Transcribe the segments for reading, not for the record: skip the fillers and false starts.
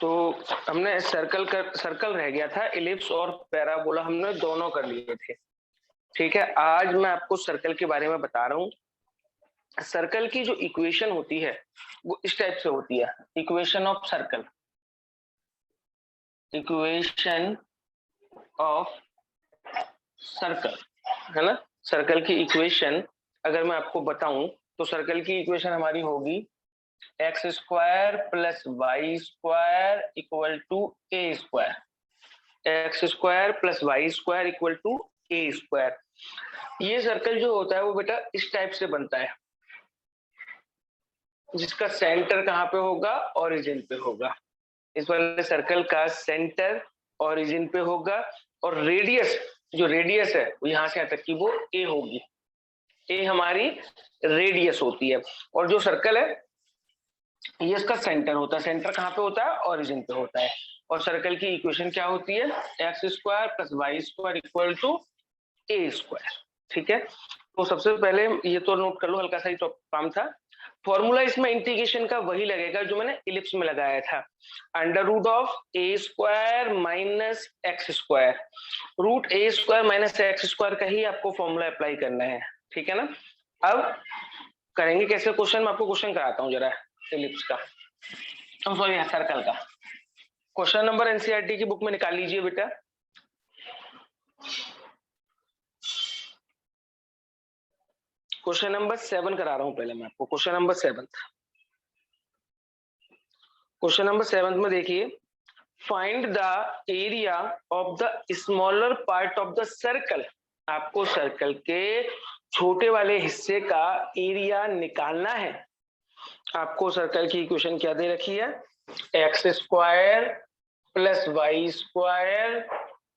तो हमने सर्कल रह गया था, इलिप्स और पैराबोला हमने दोनों कर लिए थे। ठीक है, आज मैं आपको सर्कल के बारे में बता रहा हूँ। सर्कल की जो इक्वेशन होती है वो इस टाइप से होती है, equation of circle. Equation of circle है ना। सर्कल की इक्वेशन अगर मैं आपको बताऊं तो सर्कल की इक्वेशन हमारी होगी X square plus Y square equal to A square. X square plus Y square equal to A square. ये सर्कल जो होता है वो बेटा इस टाइप से बनता है, जिसका सेंटर कहाँ पे होगा, ओरिजिन पे होगा। इस वाले सर्कल का सेंटर ओरिजिन पे होगा और रेडियस, जो रेडियस है वो यहाँ से यहाँ तक की वो ए होगी। ए हमारी रेडियस होती है और जो सर्कल है ये इसका सेंटर होता है। सेंटर कहाँ पे होता है, ओरिजिन पे होता है। और सर्कल की इक्वेशन क्या होती है, X square plus Y square equal to A square. ठीक है, तो सबसे पहले ये तो नोट कर लो, हल्का सा ही तो काम था। फॉर्मूला इसमें इंटीग्रेशन का वही लगेगा जो मैंने इलिप्स में लगाया था, under root of A square minus X square. Root A square minus X square का ही आपको फॉर्मूला अप्लाई करना है। ठीक है ना। अब करेंगे कैसे क्वेश्चन, मैं आपको क्वेश्चन कराता हूँ जरा इलिप्स का, सॉरी सर्कल का। क्वेश्चन नंबर एनसीईआरटी की बुक में निकाल लीजिए बेटा। क्वेश्चन नंबर 7 करा रहा हूं पहले मैं आपको, क्वेश्चन नंबर 7। क्वेश्चन नंबर 7 में देखिए, find the area of the smaller part of the circle. आपको सर्कल के छोटे वाले हिस्से का एरिया निकालना है। आपको सर्कल की इक्वेशन क्या दे रखी है, X square plus Y square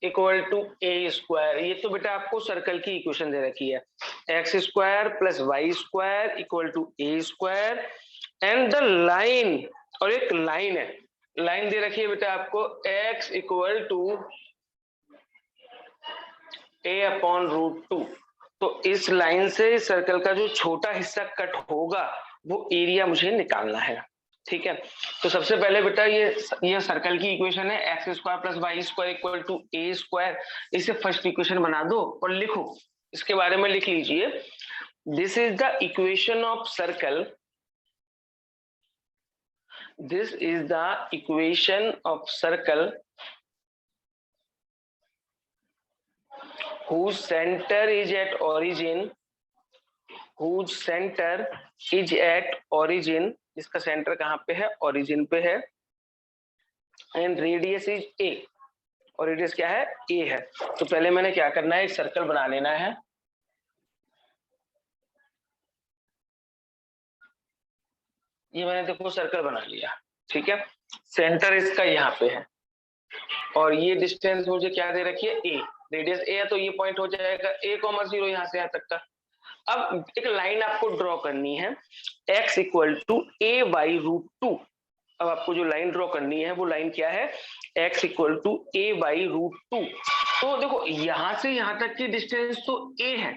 equal to A square. ये तो बेटा आपको सर्कल की इक्वेशन दे रखी है, X square plus Y square equal to A square and the line, और एक लाइन है, लाइन दे रखी है बेटा आपको x equal to a upon root 2। तो इस लाइन से सर्कल का जो छोटा हिस्सा कट होगा वो एरिया मुझे निकालना है। ठीक है, तो सबसे पहले बेटा ये सर्कल की इक्वेशन है, X square plus Y square equal to A square. इसे फर्स्ट इक्वेशन बना दो और लिखो, इसके बारे में लिख लीजिए, this is the equation of circle, this is the equation of circle whose center is at origin, whose center is at origin, इसका सेंटर कहाँ पे है, ओरिजिन पे है, एंड रेडियस इज a, और रेडियस क्या है, a है। तो पहले मैंने क्या करना है, एक सर्कल बना लेना है। ये मैंने देखो सर्कल बना लिया। ठीक है, सेंटर इसका यहाँ पे है और ये डिस्टेंस मुझे क्या दे रखी है, a, रेडियस a है, तो ये पॉइंट हो जाएगा a,0 यहाँ से यहाँ तक का। अब एक लाइन आपको ड्रॉ करनी है, x equal to A by root 2। अब आपको जो लाइन ड्रॉ करनी है वो लाइन क्या है, x equal to A by root 2। तो देखो यहां से यहां तक की डिस्टेंस तो a है,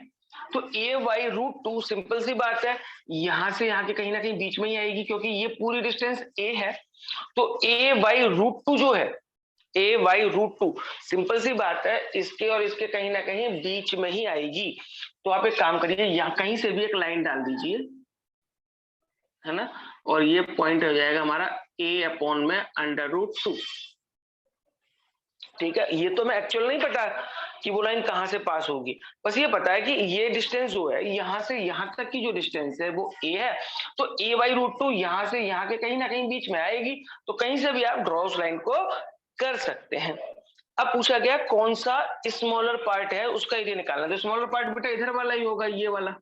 तो a बाई रूट 2 सिंपल सी बात है, यहां से यहां के कहीं ना कहीं बीच में ही आएगी, क्योंकि ये पूरी डिस्टेंस a है। तो a बाई रूट 2 जो है, a बाई रूट 2, सिंपल सी बात है, इसके और इसके कहीं ना कहीं बीच में ही आएगी। तो आप एक काम करिए, यहाँ कहीं से भी एक लाइन डाल दीजिए, है ना, और ये पॉइंट हो जाएगा हमारा a अपॉन में अंडर रूट 2। ठीक है, ये तो मैं एक्चुअल नहीं पता कि वो लाइन कहां से पास होगी, बस ये पता है कि ये डिस्टेंस जो है यहां से यहां तक की जो डिस्टेंस है वो a है, तो a बाई रूट 2 यहां से यहां के कहीं ना कहीं बीच में आएगी। तो कहीं से भी आप ड्रॉ उस लाइन को कर सकते हैं। अब पूछा गया कौन सा स्मॉलर पार्ट है उसका एरिया निकालना, तो स्मॉलर पार्ट बेटा इधर वाला ही होगा, ये वाला।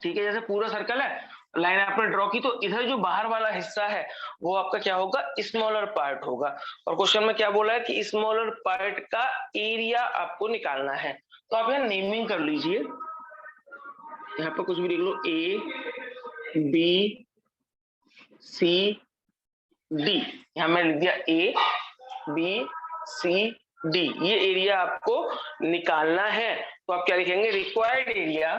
ठीक है, जैसे पूरा सर्कल है, लाइन आपने ड्रॉ की, तो इधर जो बाहर वाला हिस्सा है वो आपका क्या होगा, स्मॉलर पार्ट होगा। और क्वेश्चन में क्या बोला है कि स्मॉलर पार्ट का एरिया आपको निकालना है। तो आप यहाँ नेमिंग कर लीजिए, यहाँ पे कुछ भी लिख लो, ए बी सी डी, यहाँ मैंने लिख दिया ए बी सी डी, ये एरिया आपको निकालना है। तो आप क्या लिखेंगे, रिक्वायर्ड एरिया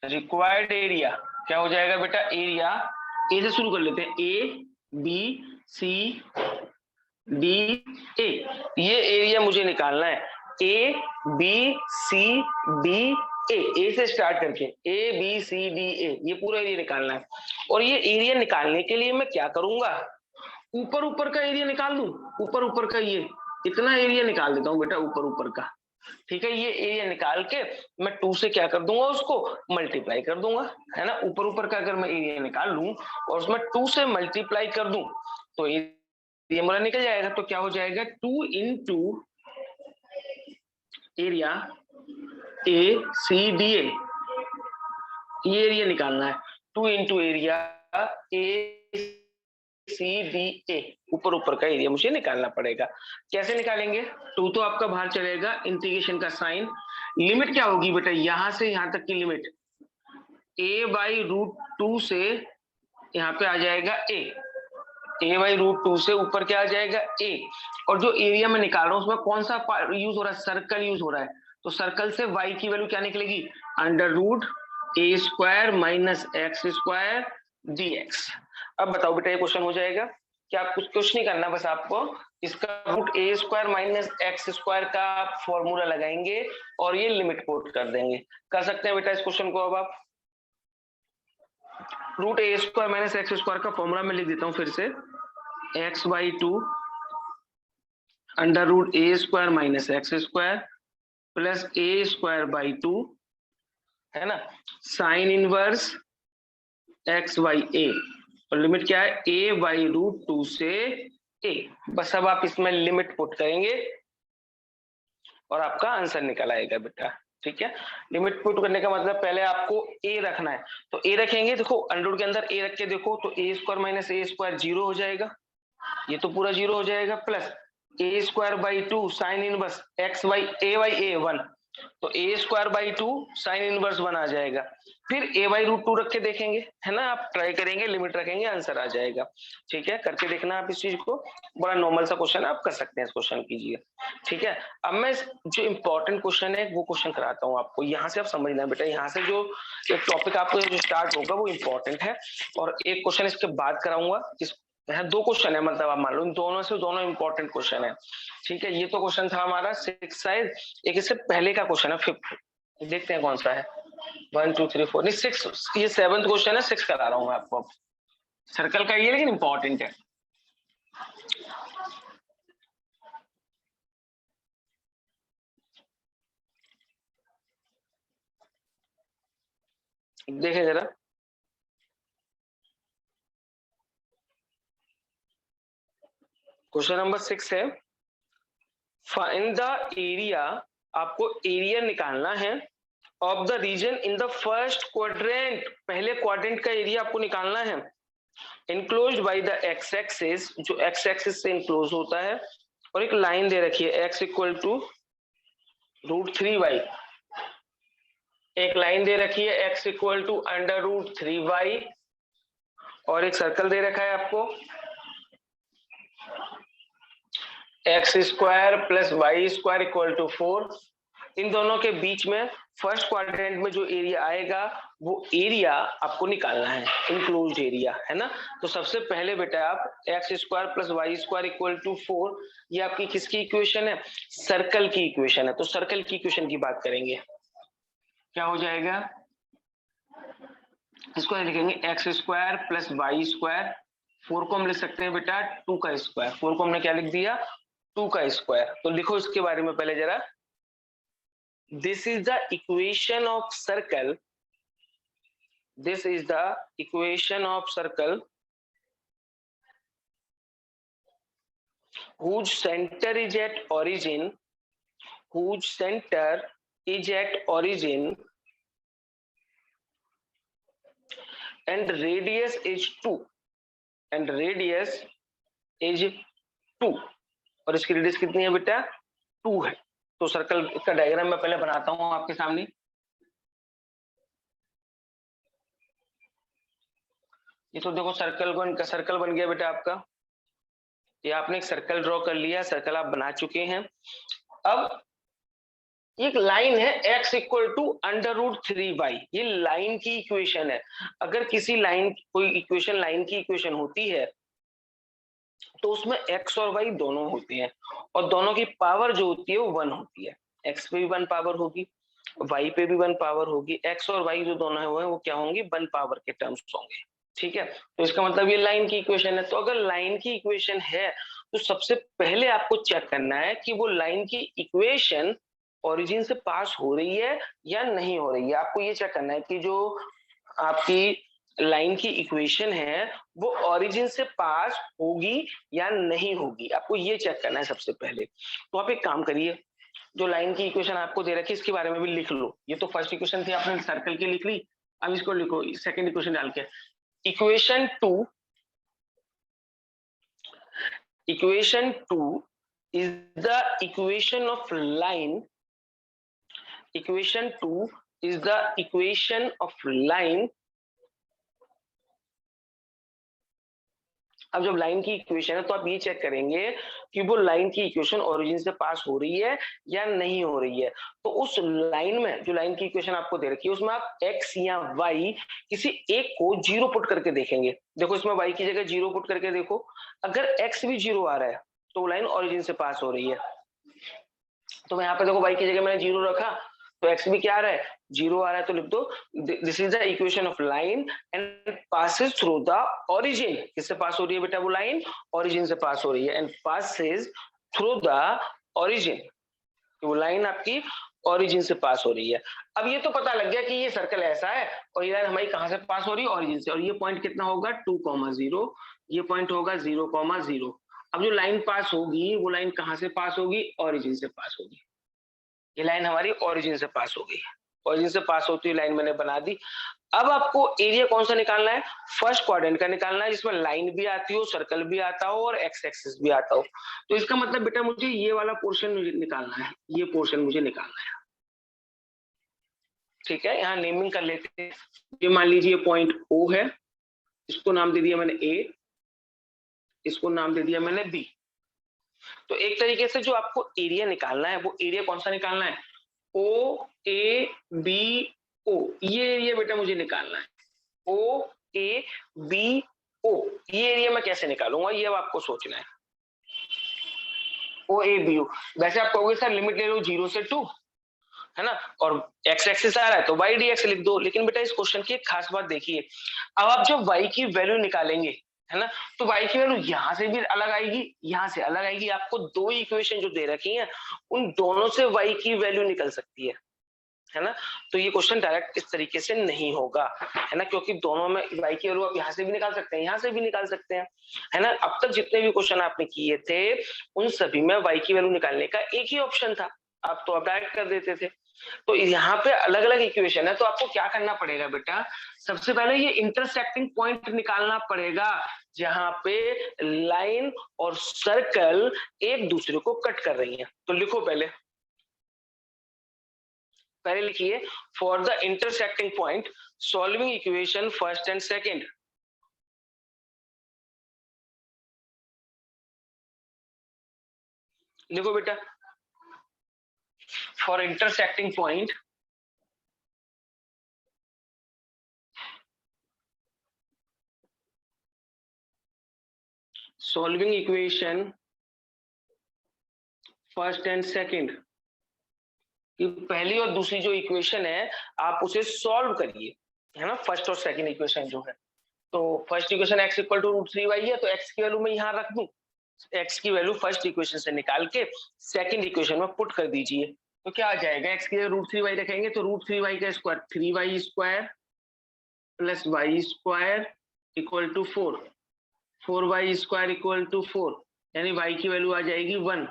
रिक्वायर्ड एरिया क्या हो जाएगा बेटा, एरिया ए से शुरू कर लेते हैं, A B C D A, ये एरिया मुझे निकालना है, ए बी सी डी ए से स्टार्ट करके A B C D A, ये पूरा एरिया निकालना है। और ये एरिया निकालने के लिए मैं क्या करूंगा, ऊपर ऊपर का एरिया निकाल दूं, ऊपर ऊपर का ये इतना एरिया निकाल देता हूं बेटा, ऊपर ऊपर का, ठीक है। ये एरिया निकाल के मैं 2 से क्या कर दूंगा, उसको मल्टीप्लाई कर दूंगा, है ना। ऊपर ऊपर का अगर मैं एरिया निकाल लूं और उसमें 2 से मल्टीप्लाई कर दूं तो एरिया मेरा निकल जाएगा। तो क्या हो जाएगा, 2 into area A C D A, ये एरिया निकालना है, 2 into area A C D A, ऊपर ऊपर का एरिया मुझे निकालना पड़ेगा। कैसे निकालेंगे, 2 तो आपका बाहर चलेगा, इंटीग्रेशन का साइन, लिमिट क्या होगी बेटा, यहां से यहां तक की लिमिट a/√2 से यहाँ पे आ जाएगा a/√2 से ऊपर क्या आ जाएगा a, और जो एरिया में निकाल रहा हूँ उसमें कौन सा यूज हो रहा है, सर्कल यूज हो रहा है, तो सर्कल से y की वैल्यू क्या निकलेगी, √a² - x² dx। अब बताओ बेटा, ये क्वेश्चन हो जाएगा क्या, कुछ नहीं करना, बस आपको इसका √a² - x² का फॉर्मूला लगाएंगे और ये लिमिट पुट कर देंगे। कर सकते हैं बेटा इस क्वेश्चन को। अब आप √a² - x² का फॉर्मूला मैं लिख देता हूं फिर से, x/2 √a² - x² plus a²/2, है ना, साइन इनवर्स x/a, और लिमिट क्या है, a/√2 से a। बस अब आप इसमें लिमिट पुट करेंगे और आपका आंसर निकल आएगा बेटा, ठीक है। लिमिट पुट करने का मतलब पहले आपको a रखना है, तो a रखेंगे, देखो अंडररूट के अंदर a रख के देखो तो a² - a² 0 हो जाएगा, ये तो पूरा 0 हो जाएगा, plus a²/2 sine inverse a/a 1, तो a²/2 साइन इनवर्स 1 आ जाएगा, फिर a/√2 रख के देखेंगे, है ना, आप ट्राई करेंगे, लिमिट रखेंगे, आंसर आ जाएगा, ठीक है। करके देखना आप इस चीज को, बड़ा नॉर्मल सा क्वेश्चन है, आप कर सकते हैं इस क्वेश्चन कीजिए, ठीक है। अब मैं जो इंपॉर्टेंट क्वेश्चन है वो क्वेश्चन कराता हूँ आपको, यहाँ से आप समझना बेटा, यहाँ से जो एक टॉपिक आपको जो स्टार्ट होगा वो इंपॉर्टेंट है, और एक क्वेश्चन इसके बाद कराऊंगा, है 2 क्वेश्चन है, मतलब आप मान लो इन दोनों से दोनों इंपॉर्टेंट क्वेश्चन है, ठीक है। ये तो क्वेश्चन था हमारा 6 साइड, एक इससे पहले का क्वेश्चन है 5th, देखते हैं कौन सा है, 1 2 3 4 नहीं 6, ये 7th क्वेश्चन है, 6 करा रहा हूं मैं आपको, सर्कल का ये, लेकिन इंपॉर्टेंट है। देखें जरा, क्वेश्चन नंबर 6 है, फाइंड द एरिया, आपको एरिया निकालना है of the region in the first quadrant, पहले क्वाड्रेंट का एरिया आपको निकालना है, enclosed by the X axis, जो एक्स एक्सिस से इनक्लोज होता है, और एक लाइन दे रखी है x = √3y, एक लाइन दे रखी है x = √3y, और एक सर्कल दे रखा है आपको x² + y² = 4। इन दोनों के बीच में फर्स्ट क्वाड्रेंट में जो एरिया आएगा वो एरिया आपको निकालना है, इंक्लोज्ड एरिया, है ना। तो सबसे पहले बेटा आप x² + y² = 4, ये आपकी किसकी इक्वेशन है, सर्कल की इक्वेशन है, तो सर्कल की इक्वेशन की बात करेंगे, क्या हो जाएगा, इसको लिखेंगे x² + y², 4 को हम लिख सकते हैं बेटा 2 का स्क्वायर, 4 को हमने क्या लिख दिया, 2 का स्क्वायर। तो लिखो इसके बारे में पहले जरा, this is the equation of circle, this is the equation of circle whose center is at origin, whose center is at origin and radius is 2, and radius is 2, और इसकी रेडियस कितनी है बेटा, 2 है। तो सर्कल का डायग्राम मैं पहले बनाता हूं आपके सामने, ये तो देखो सर्कल बन गया बेटा आपका, ये आपने एक सर्कल ड्रॉ कर लिया, सर्कल आप बना चुके हैं। अब एक लाइन है x इक्वल टू √3y, ये लाइन की इक्वेशन है। अगर किसी लाइन कोई इक्वेशन लाइन की इक्वेशन होती है तो उसमें x और y दोनों होते हैं और दोनों की पावर जो होती है वो 1 होती है। x पे भी 1 पावर होगी, y पे भी 1 पावर होगी, x और y जो दोनों है वो क्या होंगे, 1 पावर के टर्म्स होंगे। ठीक है, तो इसका मतलब ये लाइन की इक्वेशन है। तो अगर लाइन की इक्वेशन है तो सबसे पहले आपको चेक करना है कि वो लाइन की इक्वेशन ओरिजिन से पास हो रही है या नहीं हो रही है। आपको ये चेक करना है कि जो आपकी लाइन की इक्वेशन है वो ओरिजिन से पास होगी या नहीं होगी, आपको ये चेक करना है सबसे पहले। तो आप एक काम करिए, जो लाइन की इक्वेशन आपको दे रखी है इसके बारे में भी लिख लो। ये तो फर्स्ट इक्वेशन थी, आपने सर्कल की लिख ली, अब इसको लिखो सेकंड इक्वेशन डाल के। Equation two is the equation of line, equation two is the equation of line. अब जब लाइन की इक्वेशन है तो आप ये चेक करेंगे कि वो लाइन की इक्वेशन ओरिजिन से पास हो रही है या नहीं हो रही है। तो उस लाइन में जो लाइन की इक्वेशन आपको दे रखी है उसमें आप x या y किसी एक को 0 पुट करके देखेंगे। देखो इसमें y की जगह 0 पुट करके देखो, अगर x भी 0 आ रहा है तो लाइन ओरिजिन से पास हो रही है। तो यहाँ पे देखो y की जगह मैंने 0 रखा तो x भी क्या आ रहा है, 0 आ रहा है, तो लिख दो this is the equation of line and passes through the origin. किससे पास हो रही है बेटा वो लाइन, ओरिजिन से पास हो रही है, and passes through the origin, वो लाइन आपकी ओरिजिन से पास हो रही है। अब ये तो पता लग गया कि ये सर्कल ऐसा है और ये लाइन हमारी कहां से पास हो रही है, ओरिजिन से, और ये पॉइंट कितना होगा 2,0, ये पॉइंट होगा 0,0। अब जो लाइन पास होगी वो लाइन कहां से पास होगी, ओरिजिन से पास होगी। ये लाइन हमारी ओरिजिन से पास हो गई, ओरिजिन से पास होती हुई लाइन मैंने बना दी। अब आपको एरिया कौन सा निकालना है, फर्स्ट क्वाड्रेंट का निकालना है जिसमें लाइन भी आती हो, सर्कल भी आता हो और एक्स एक्सिस भी आता हो। तो इसका मतलब बेटा मुझे ये वाला पोर्शन निकालना है, ये पोर्शन मुझे निकालना है। ठीक है, यहाँ नेमिंग कर लेते हैं। ये मान लीजिए पॉइंट O है, इसको नाम दे दिया मैंने A, इसको नाम दे दिया मैंने B। तो एक तरीके से जो आपको एरिया निकालना है वो एरिया कौन सा निकालना है, OABO, ये एरिया बेटा मुझे निकालना है। OABO ये एरिया मैं कैसे निकालूंगा, ये अब आपको सोचना है। OABO, वैसे आप कहोगे सर लिमिट ले लो 0 से 2, है ना, और x एक्सिस आ रहा है तो y dx लिख दो। लेकिन बेटा इस क्वेश्चन की एक खास बात देखिए, अब आप जब y की वैल्यू निकालेंगे, है ना, तो y की वैल्यू यहां से भी अलग आएगी, यहां से अलग आएगी। आपको दो इक्वेशन जो दे रखी हैं उन दोनों से y की वैल्यू निकल सकती है ना। तो ये क्वेश्चन डायरेक्ट इस तरीके से नहीं होगा, है ना, क्योंकि दोनों में y की वैल्यू आप यहाँ से भी निकाल सकते हैं, यहाँ से भी निकाल सकते हैं, है ना। अब तक जितने भी क्वेश्चन आपने किए थे उन सभी में y की वैल्यू निकालने का एक ही ऑप्शन था, आप तो डायरेक्ट कर देते थे। तो यहाँ पे अलग अलग इक्वेशन है, तो आपको क्या करना पड़ेगा बेटा, सबसे पहले ये इंटरसेक्टिंग पॉइंट निकालना पड़ेगा जहां पे लाइन और सर्कल एक दूसरे को कट कर रही हैं। तो लिखो पहले लिखिए, for the intersecting point solving equation first and second. लिखो बेटा, for intersecting point solving equation first and second, कि पहली और दूसरी जो इक्वेशन है आप उसे सॉल्व करिए, है ना, फर्स्ट और सेकंड इक्वेशन जो है। तो first equation x equal to √3y है, तो x की वैल्यू मैं यहाँ रख दूं, x की वैल्यू फर्स्ट इक्वेशन से निकाल के सेकंड इक्वेशन में पुट कर दीजिए। तो क्या आ जाएगा, x की जगह √3y रखेंगे तो √3y का square 3y square plus y square equal to 4, 4y square equal to 4, यानी y की वैल्यू आ जाएगी 1।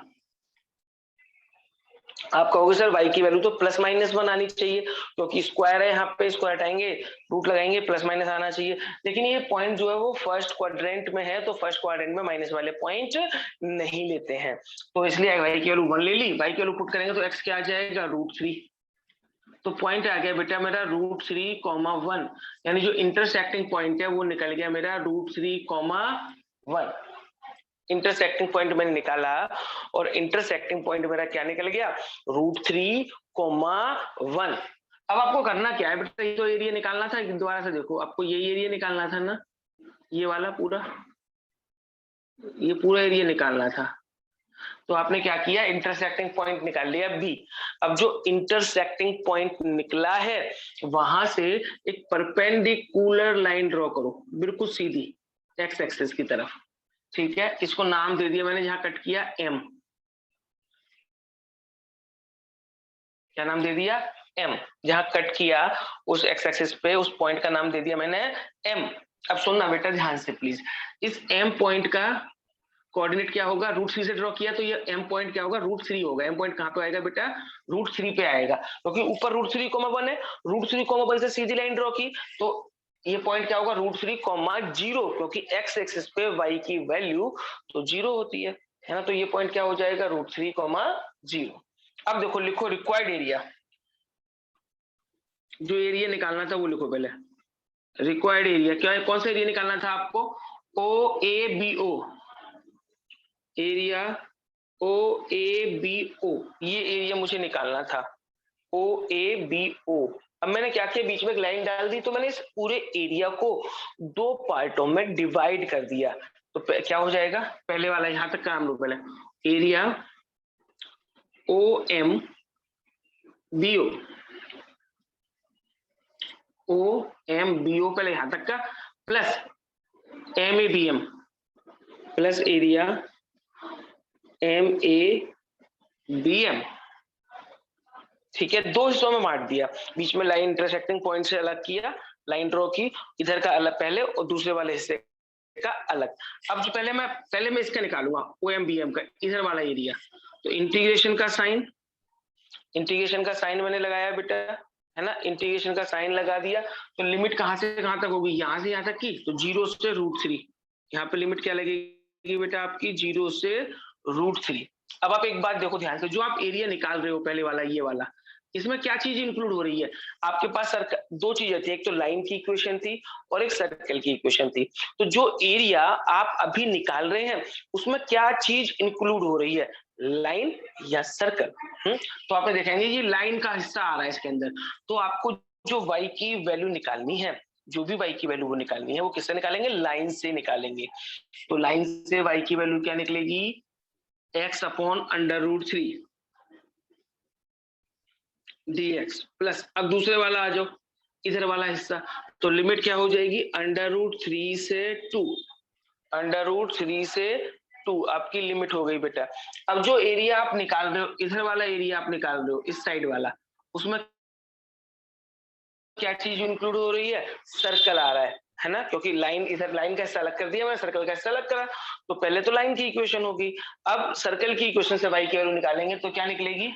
आप कहोगे सर y की वैल्यू तो प्लस माइनस 1 आनी चाहिए, क्योंकि स्क्वायर है, यहाँ पे स्क्वायर हटाएंगे रूट लगाएंगे प्लस माइनस आना चाहिए। लेकिन ये पॉइंट जो है वो फर्स्ट क्वाड्रेंट में है, तो फर्स्ट क्वाड्रेंट में माइनस वाले पॉइंट नहीं लेते हैं, तो इसलिए y की वैल्यू 1 ले ली। y की वैल्यू पुट करेंगे तो x क्या आ जाएगा √3, तो पॉइंट आ गया बेटा मेरा √3,1, यानी जो इंटरसेक्टिंग पॉइंट है वो निकल गया मेरा √3,1। इंटरसेक्टिंग पॉइंट मैंने निकाला और इंटरसेक्टिंग पॉइंट मेरा क्या निकल गया, √3,1। अब आपको करना क्या है बेटा, ये तो एरिया निकालना था, दोबारा से देखो, आपको यही एरिया निकालना था ना, ये वाला पूरा, ये पूरा एरिया निकालना था। तो आपने क्या किया, इंटरसेक्टिंग पॉइंट निकाल लिया बी। अब जो इंटरसेक्टिंग पॉइंट निकला है वहां से एक परपेंडिकुलर लाइन ड्रॉ करो, बिल्कुल सीधी एक्स एक्सिस की तरफ। ठीक है, इसको नाम दे दिया मैंने, जहां कट किया एम। क्या नाम दे दिया, एम। जहां कट किया उस एक्स एक्सिस पे उस पॉइंट का नाम दे दिया मैंने एम। अब सुनना बेटा ध्यान से प्लीज, इस एम पॉइंट का कोऑर्डिनेट क्या होगा, √3 से ड्रॉ किया तो ये एम पॉइंट क्या होगा, √3 होगा। एम पॉइंट कहां पे आएगा बेटा, √3 पे आएगा, क्योंकि ऊपर √3,1 है, √3,1 से सीधी लाइन ड्रॉ की तो ये पॉइंट क्या होगा, √3,0, क्योंकि एक्स एक्सिस पे वाई की वैल्यू तो 0 होती है ना, तो ये पॉइंट क्या हो जाएगा, √3,0। अब देखो, लिखो रिक्वायर्ड एरिया, जो एरिया निकालना था वो लिखो पहले। रिक्वायर्ड एरिया क्या है, कौन सा एरिया निकालना था आपको, OABO एरिया, OABO ये एरिया मुझे निकालना था, OABO। अब मैंने क्या किया, बीच में एक लाइन डाल दी, तो मैंने इस पूरे एरिया को 2 पार्टों में डिवाइड कर दिया। तो क्या हो जाएगा, पहले वाला यहां तक काम लो पहले, एरिया OMBO, OMBO पहले यहां तक का, plus MABM plus area MABM। ठीक है, 2 हिस्सों में बांट दिया, बीच में लाइन इंटरसेक्टिंग पॉइंट से अलग किया, लाइन ड्रॉ की, इधर का अलग पहले और दूसरे वाले हिस्से का अलग। अब जो पहले मैं इसका निकालूंगा OMBM का इधर वाला एरिया, तो इंटीग्रेशन का साइन मैंने लगाया बेटा, है ना, इंटीग्रेशन का साइन लगा दिया। तो लिमिट कहां से कहां तक होगी, यहां से यहां तक की, तो 0 से √3, यहाँ पे लिमिट क्या लगेगी बेटा आपकी, 0 से √3। अब आप एक बात देखो ध्यान से, जो आप एरिया निकाल रहे हो पहले वाला, ये वाला, इसमें क्या चीज इंक्लूड हो रही है, आपके पास दो चीजें थी, एक तो लाइन की इक्वेशन थी और एक सर्कल की इक्वेशन थी। तो जो एरिया आप अभी निकाल रहे हैं उसमें क्या चीज इंक्लूड हो रही है, लाइन या सर्कल। तो आप देखेंगे ये लाइन का हिस्सा आ रहा है इसके अंदर, तो आपको जो y की वैल्यू निकालनी है, जो भी y की वैल्यू वो निकालनी है, वो किससे निकालेंगे, लाइन से निकालेंगे। तो लाइन से y की वैल्यू क्या निकलेगी, x/√3 dx प्लस, अब दूसरे वाला आ जाओ, इधर वाला हिस्सा, तो लिमिट क्या हो जाएगी, √3 से 2, √3 से 2 आपकी लिमिट हो गई बेटा। अब जो एरिया आप निकाल रहे हो, इधर वाला एरिया आप निकाल रहे हो, इस साइड वाला, उसमें क्या चीज इंक्लूड हो रही है, सर्कल आ रहा है ना, क्योंकि लाइन, इधर लाइन का हिस्सा अलग कर दिया मैंने, सर्कल का हिस्सा अलग करा, तो पहले तो लाइन की इक्वेशन होगी, अब सर्कल की इक्वेशन से y की वैल्यू निकालेंगे तो क्या निकलेगी,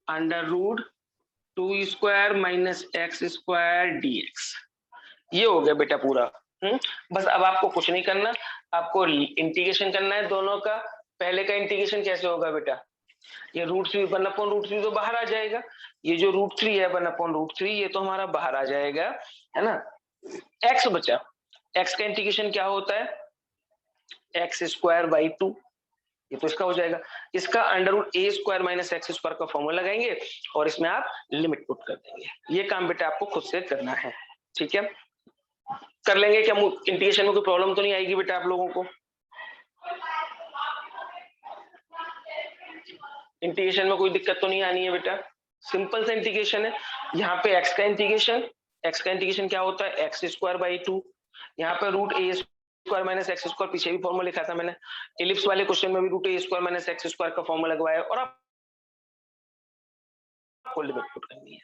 √2² - x² dx। ये हो गया बेटा पूरा। बस अब आपको कुछ नहीं करना, आपको इंटीग्रेशन करना है दोनों का। पहले का इंटीग्रेशन कैसे होगा बेटा, ये √3 1/√3 तो बाहर आ जाएगा, ये जो √3 है 1/√3 ये तो हमारा बाहर आ जाएगा, है ना। x बचा, x का इंटीग्रेशन क्या होता है, x²/2, ये तो इसका हो जाएगा। इसका √a² - x² का फॉर्मूला लगाएंगे और इसमें आप लिमिट पुट कर देंगे। ये काम बेटा आपको खुद से करना है, ठीक है, कर लेंगे क्या, इंटीग्रेशन में कोई प्रॉब्लम तो नहीं आएगी बेटा आप लोगों को, इंटीग्रेशन में कोई दिक्कत तो नहीं आनी है बेटा, सिंपल सा इंटीग्रेशन है। यहाँ पे x का इंटीग्रेशन क्या होता है, x²/2, यहाँ पे √a² - x², पीछे भी फॉर्मूला लिखा था मैंने, एलिप्स वाले क्वेश्चन में भी √a² - x² का फॉर्मूला लगवाया, और आपको लिमिट पुट करनी है।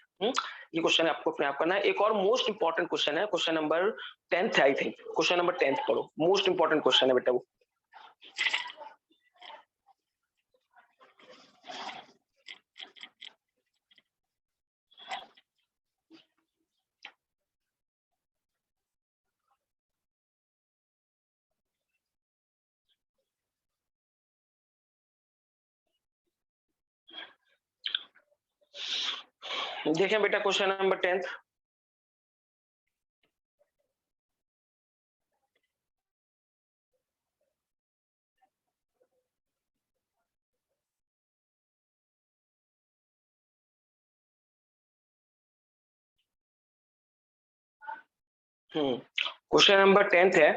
ये क्वेश्चन आपको अपने आप करना है। एक और मोस्ट इंपॉर्टेंट क्वेश्चन है, question number 10 I think, question number 10 पढ़ो, मोस्ट इंपॉर्टेंट क्वेश्चन है बेटा वो। देखें बेटा क्वेश्चन नंबर 10, क्वेश्चन नंबर 10 है,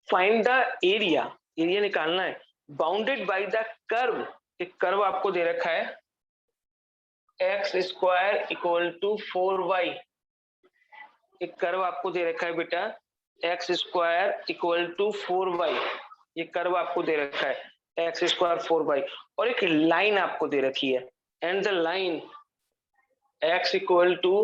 फाइंड द एरिया, एरिया निकालना है, बाउंडेड बाय द कर्व, एक कर्व आपको दे रखा है X square equal to 4y, एक कर्व आपको दे रखा है बेटा x square equal to 4y, ये कर्व आपको दे रखा है एक्स स्क्वायर 4y, और एक लाइन आपको दे रखी है and the line x equal to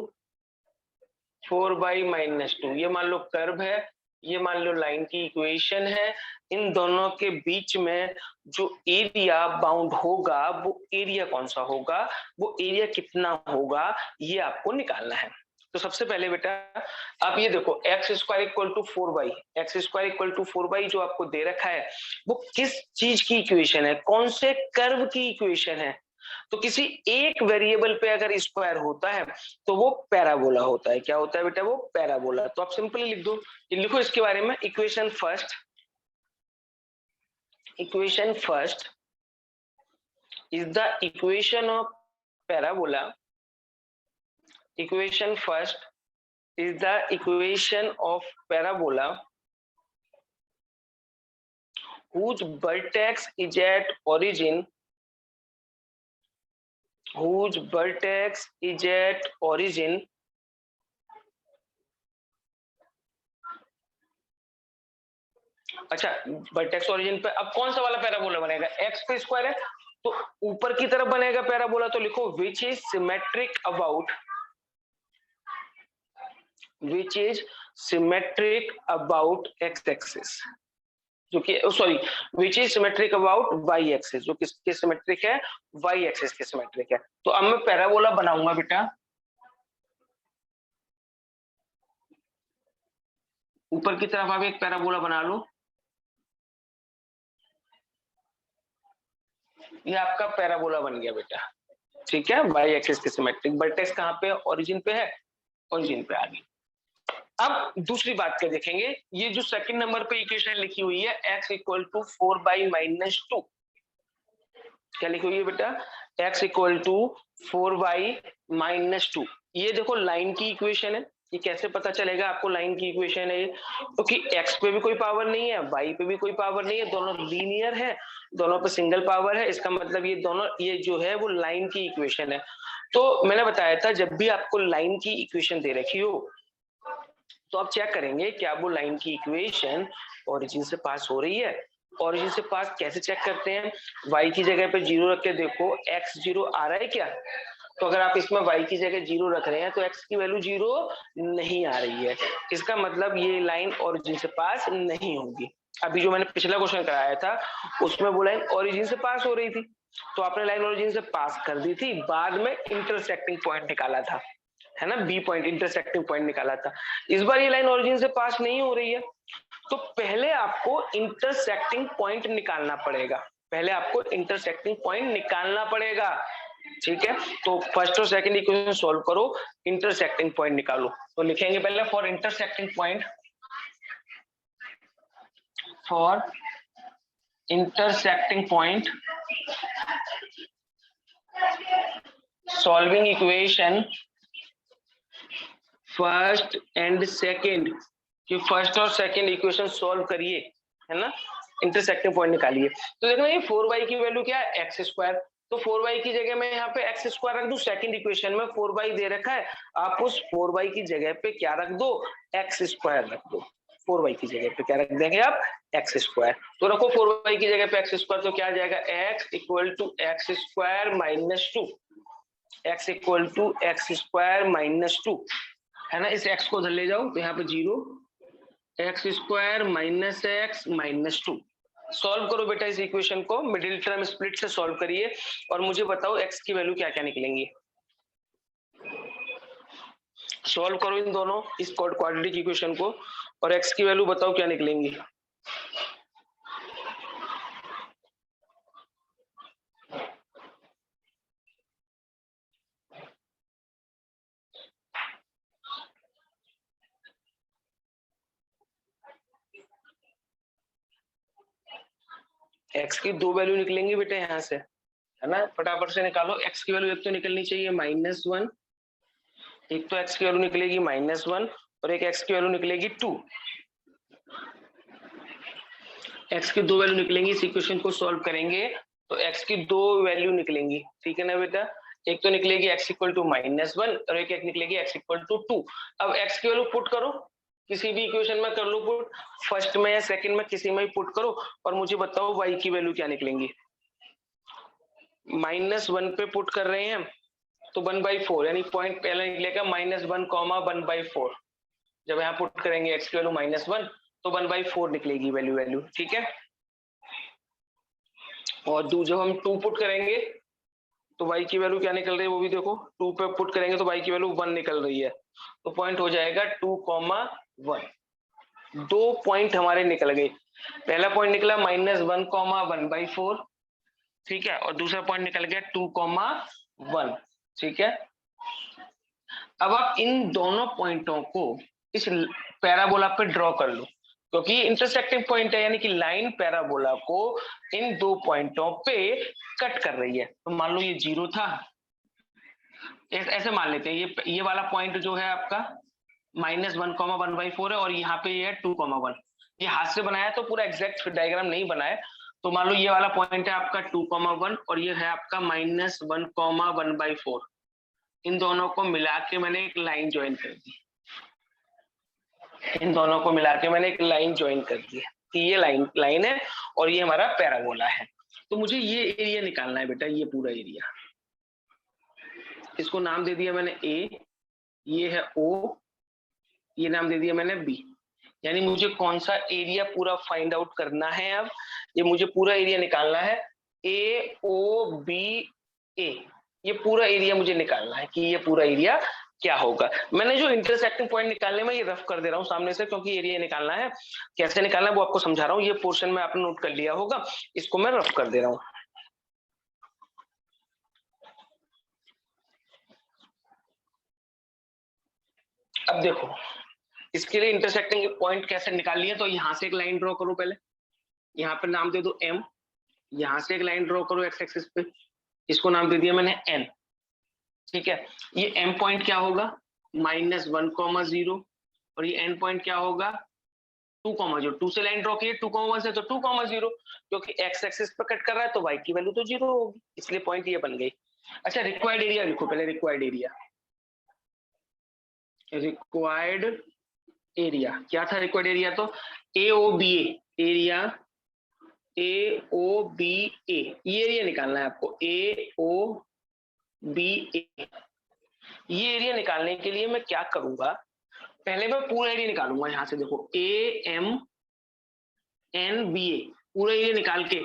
4y minus 2, ये मान लो कर्व है, ये मान लो लाइन की इक्वेशन है, इन दोनों के बीच में जो एरिया बाउंड होगा वो एरिया कौन सा होगा, वो एरिया कितना होगा, ये आपको निकालना है। तो सबसे पहले बेटा आप ये देखो X square equal to 4y, X square equal to 4y जो आपको दे रखा है वो किस चीज की इक्वेशन है, कौन से कर्व की इक्वेशन है। तो किसी एक वेरिएबल पे अगर स्क्वायर होता है तो वो पैराबोला होता है, क्या होता है बेटा, वो पैराबोला। तो आप सिंपली लिख दो, लिखो इसके बारे में, equation first is the equation of parabola, equation first is the equation of parabola whose vertex is at origin, whose vertex is at origin अच्छा वर्टेक्स ओरिजिन पे अब कौन सा वाला पैराबोला बनेगा, एक्स पे स्क्वायर है तो ऊपर की तरफ बनेगा पैराबोला, तो लिखो which is symmetric about, which is symmetric about x axis, जो कि sorry which is symmetric about y axis, जो किसके सिमेट्रिक है, y axis के सिमेट्रिक है। तो अब मैं पैराबोला बनाऊंगा बेटा, ऊपर की तरफ आप एक पैराबोला बना लो, ये आपका पैराबोला बन गया बेटा, ठीक है, y एक्सिस के सिमेट्रिक, वर्टेक्स कहाँ पे, ओरिजिन पे है, ओरिजिन पे आ गई। अब दूसरी बात क्या देखेंगे, ये जो सेकंड नंबर पे इक्वेशन लिखी हुई है x equal to 4y minus 2, क्या लिखी हुई है बेटा, x equal to 4y minus 2, ये देखो लाइन की इक्वेशन है, ये कैसे पता चलेगा आपको लाइन की इक्वेशन है, क्योंकि x पे भी कोई पावर नहीं है, y पे भी कोई पावर नहीं है, दोनों लीनियर है, दोनों पे सिंगल पावर है, इसका मतलब ये दोनों, ये जो है वो लाइन की इक्वेशन है। तो मैंने बताया था जब भी आपको लाइन की इक्वेशन दे रखी हो तो आप चेक करेंगे क्या वो लाइन की इक्वेशन ओरिजिन से पास हो रही है। ओरिजिन से पास कैसे चेक करते हैं, y की जगह पे 0 रख के देखो x 0 आ रहा है क्या, तो अगर आप इसमें y की जगह 0 रख रहे हैं तो x की वैल्यू 0 नहीं आ रही है, इसका मतलब ये लाइन ओरिजिन से पास नहीं होगी। अभी जो मैंने पिछला क्वेश्चन कराया था उसमें वो लाइन ओरिजिन से पास हो रही थी, तो आपने लाइन ओरिजिन से पास कर दी थी, बाद में इंटरसेक्टिंग पॉइंट निकाला था, है ना, बी पॉइंट, इंटरसेक्टिंग पॉइंट निकाला था। इस बार ये लाइन ओरिजिन से पास नहीं हो रही है, तो पहले आपको इंटरसेक्टिंग पॉइंट निकालना पड़ेगा, पहले आपको इंटरसेक्टिंग पॉइंट निकालना पड़ेगा, ठीक है। तो फर्स्ट और सेकंड इक्वेशन सॉल्व करो, इंटरसेक्टिंग पॉइंट निकालो। तो लिखेंगे पहले for intersecting point, for intersecting point solving equation first and second, कि फर्स्ट और सेकंड इक्वेशन सॉल्व करिए, है ना, इंटरसेक्टिंग पॉइंट निकालिए। तो देखो ये 4y की वैल्यू क्या है, एक्स स्क्वायर, तो 4y की जगह मैं यहाँ पे एक्स स्क्वायर रख दूं, सेकंड इक्वेशन में 4y दे रखा है, आप उस 4y की जगह पे क्या रख दो, एक्स स्क्वायर रख दो, 4y की जगह पे क्या रख देंगे आप, एक्स स्क्वायर। तो रखो 4y की जगह पे एक्स स्क्वायर, तो क्या आ जाएगा, x equal to X square minus 2, x equal to X square minus 2, है ना, इस x को उधर ले जाओ तो यहाँ पे 0, x square minus x minus 2। Solve करो बेटा इस इक्वेशन को, मिडिल टर्म स्प्लिट से सॉल्व करिए और मुझे बताओ x की वैल्यू क्या क्या निकलेंगी। सॉल्व करो इन दोनों, इस क्वाड्रेटिक इक्वेशन को, और x की वैल्यू बताओ क्या निकलेंगी। x की दो वैल्यू निकलेंगी बेटा यहाँ से, है ना, फटाफट से निकालो। x की वैल्यू एक तो निकलनी चाहिए -1 एक तो x की वैल्यू निकलेगी -1 और एक x की वैल्यू निकलेगी 2। x की 2 वैल्यू निकलेंगी। इस इक्वेशन को सॉल्व करेंगे तो x की 2 वैल्यू निकलेंगी, ठीक है ना बेटा। एक तो निकलेगी x इक्वल टू -1 और एक निकलेगी x इक्वल टू 2। अब x की वैल्यू पुट करो, किसी भी इक्वेशन में कर लो पुट, फर्स्ट में या सेकंड में किसी में भी पुट करो और मुझे बताओ y की वैल्यू क्या निकलेंगी। -1 पे पुट कर रहे हैं तो 1/4 यानी पॉइंट पहले निकलेगा -1,1/4। जब यहाँ पुट करेंगे x की वैल्यू -1 तो 1/4 निकलेगी वैल्यू, ठीक है। और जब हम 2 पुट करेंगे तो y की वैल्यू क्या निकल रही है वो भी देखो। 2 पे पुट करेंगे तो y की वैल्यू 1 निकल रही है, तो पॉइंट हो जाएगा 2,1। 2 पॉइंट हमारे निकल गए। पहला पॉइंट निकला -1,1/4, ठीक है, और दूसरा पॉइंट निकल गया 2,1, ठीक है। अब आप इन दोनों पॉइंटों को इस पैराबोला पे ड्रॉ कर लो, क्योंकि इंटरसेक्टिंग पॉइंट है, यानी कि लाइन पैराबोला को इन 2 पॉइंटों पे कट कर रही है। तो मान लो ये 0 था, ऐसे मान लेते हैं ये वाला पॉइंट जो है आपका -1,1/4 है और यहाँ पे ये है 2,1। ये हाथ से बनाया तो पूरा एग्जैक्ट डायग्राम नहीं बनाया। तो मान लो ये वाला पॉइंट है आपका 2,1 और ये है आपका -1,1/4। इन दोनों को मिला के मैंने एक लाइन ज्वाइन कर दी। इन दोनों को मिला के मैंने एक लाइन ज्वाइन कर दी कि ये लाइन है और ये हमारा पैराबोला है। तो मुझे ये एरिया निकालना है बेटा, ये पूरा एरिया। इसको नाम दे दिया मैंने A, ये है O, ये नाम दे दिया मैंने B। यानी मुझे कौन सा एरिया पूरा फाइंड आउट करना है। अब ये मुझे पूरा एरिया निकालना है, AOBA। ये पूरा एरिया मुझे निकालना है कि ये पूरा एरिया क्या होगा। मैंने जो इंटरसेक्टिंग पॉइंट निकालने में ये रफ कर दे रहा हूँ सामने से, क्योंकि एरिया निकालना है। कैसे निकालना है वो आपको समझा रहा हूँ। ये पोर्शन में आपने नोट कर लिया होगा, इसको मैं रफ कर दे रहा हूँ। अब देखो इसके लिए इंटरसेक्टिंग पॉइंट कैसे निकाल लिया। तो यहाँ से एक लाइन ड्रॉ करो, पहले यहाँ पे नाम दे दो M, यहाँ से एक लाइन ड्रॉ करो एक्स एक्सिस पे, इसको नाम दे दिया मैंने N, ठीक है। ये M पॉइंट क्या होगा -1,0 और ये N पॉइंट क्या होगा 2,0। 2 से लाइन ड्रॉ की 2,1 से तो 2,0, क्योंकि एक्स एक्सिस पे कट कर रहा है तो y की वैल्यू तो 0 होगी, इसलिए पॉइंट ये बन गई। अच्छा रिक्वायर्ड एरिया लिखो पहले। रिक्वायर्ड एरिया क्या था। रिक्वायर्ड एरिया तो AOBA एरिया, AOBA ये एरिया निकालना है आपको। AOBA ये एरिया निकालने के लिए मैं क्या करूंगा, पहले मैं पूरा एरिया निकालूंगा। यहाँ से देखो AMNBA पूरा एरिया निकाल के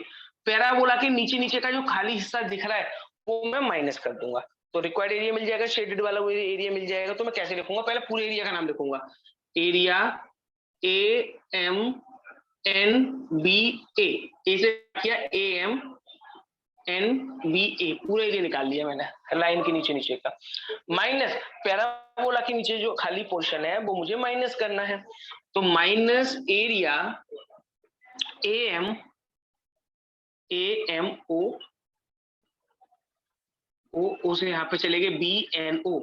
पैराबोला के नीचे नीचे का जो खाली हिस्सा दिख रहा है वो मैं माइनस कर दूंगा। तो रिक्वायर्ड एरिया मिल जाएगा, शेडेड वाला वो एरिया मिल जाएगा। तो मैं कैसे लिखूंगा, पहले पूरे एरिया का नाम लिखूंगा। एरिया AMNBA, ए से किया AMNBA, पूरा एरिया निकाल लिया मैंने लाइन के नीचे नीचे का। माइनस पैराबोला के नीचे जो खाली पोर्शन है वो मुझे माइनस करना है। तो माइनस एरिया AMO, ओ से यहाँ पे चलेंगे BNO।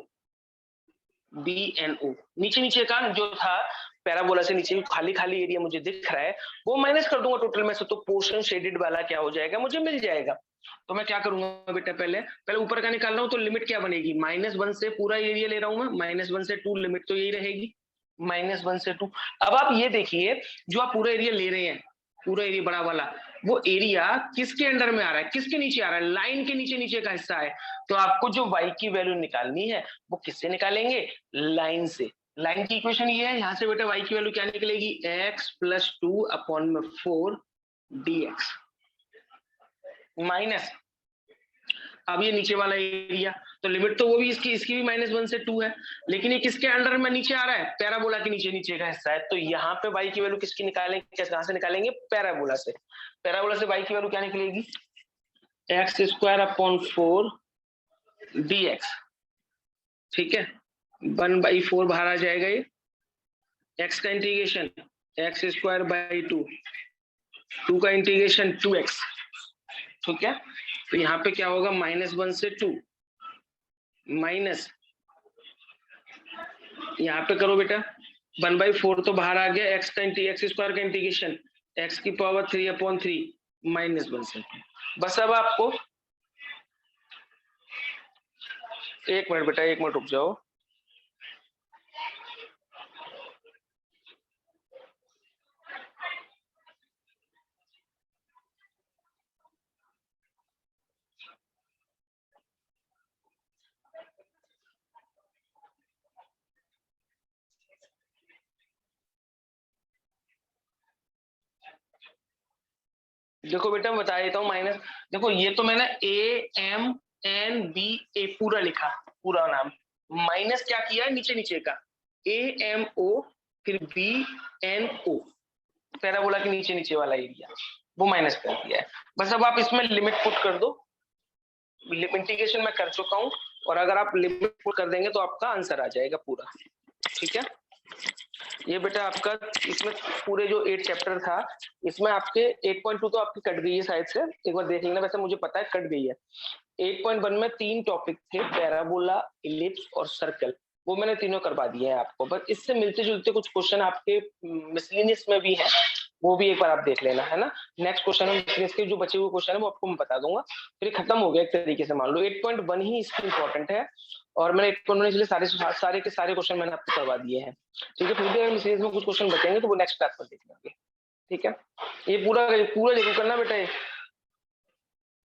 नीचे नीचे का जो था पैराबोला से नीचे खाली खाली एरिया मुझे दिख रहा है वो माइनस कर दूंगा टोटल में से, तो पोर्शन शेडेड वाला क्या हो जाएगा मुझे मिल जाएगा। तो मैं क्या करूंगा बेटा, पहले ऊपर का निकाल रहा हूँ तो लिमिट क्या बनेगी, -1 से पूरा एरिया ले रहा हूँ मैं, -1 से 2 लिमिट तो यही रहेगी, -1 से 2। अब आप ये देखिए जो आप पूरा एरिया ले रहे हैं, पूरा एरिया बड़ा वाला, वो एरिया किसके अंडर में आ रहा है, किसके नीचे आ रहा है, लाइन के नीचे नीचे का हिस्सा है। तो आपको जो y की वैल्यू निकालनी है वो किससे निकालेंगे, लाइन से। लाइन की इक्वेशन ये है, यहाँ से बेटा y की वैल्यू क्या निकलेगी, x + 2/4 dx माइनस, अब ये नीचे वाला एरिया तो लिमिट तो वो भी इसकी भी -1 से 2 है, लेकिन ये किसके अंडर में नीचे आ रहा है, पैराबोला के नीचे नीचे का हिस्सा है। तो यहाँ पे y की वैल्यू किसकी निकालेंगे, कहां से निकालेंगे, पैराबोला से। पैराबोला से y की वैल्यू क्या निकलेगी, x² dx, ठीक है। 1/4 बाहर आ जाएगा, ये x का इंटीग्रेशन x² 2 का इंटीग्रेशन 2x, ठीक है। तो यहाँ पे क्या होगा, -1 से 2 माइनस यहाँ पे करो बेटा 1/4 तो बाहर आ गया, एक्स स्क्वायर का इंटीग्रेशन x की पावर 3/3 -1 बस। अब आपको एक मिनट बेटा, 1 मिनट रुक जाओ। देखो बेटा बता देता हूँ माइनस, देखो ये तो मैंने AMNBA पूरा लिखा, पूरा नाम, माइनस क्या किया है नीचे नीचे का AMO फिर BNO, पैराबोला के नीचे नीचे वाला एरिया वो माइनस कर दिया है। बस अब आप इसमें लिमिट पुट कर दो, इंटीग्रेशन मैं कर चुका हूँ, और अगर आप लिमिट पुट कर देंगे तो आपका आंसर आ जाएगा पूरा। ठीक है, ये बेटा आपका इसमें पूरे जो 8 चैप्टर था इसमें आपके 8.2 तो आपकी कट गई है शायद से, एक बार देख लेना, वैसे मुझे पता है कट गई है। 8.1 में 3 टॉपिक थे, पैराबोला, इलिप्स और सर्कल, वो मैंने तीनों करवा दिए हैं आपको। बस इससे मिलते जुलते कुछ क्वेश्चन आपके मिसलिनियस में भी है, वो भी एक बार आप देख लेना, है ना। नेक्स्ट क्वेश्चन में मिसलिनियस के जो बचे हुए क्वेश्चन है वो आपको मैं बता दूंगा, फिर खत्म हो गया एक तरीके से, मान लो 8.1 ही इसकी इंपॉर्टेंट है, और मैंने 8.1 इसलिए सारे के सारे क्वेश्चन मैंने आपको करवा दिए हैं। ठीक है, फिर भी अगर मिसलिनियस में कुछ क्वेश्चन बचेंगे तो वो नेक्स्ट क्लास पर देख लेंगे। ठीक है, ये पूरा जरूर करना बेटा,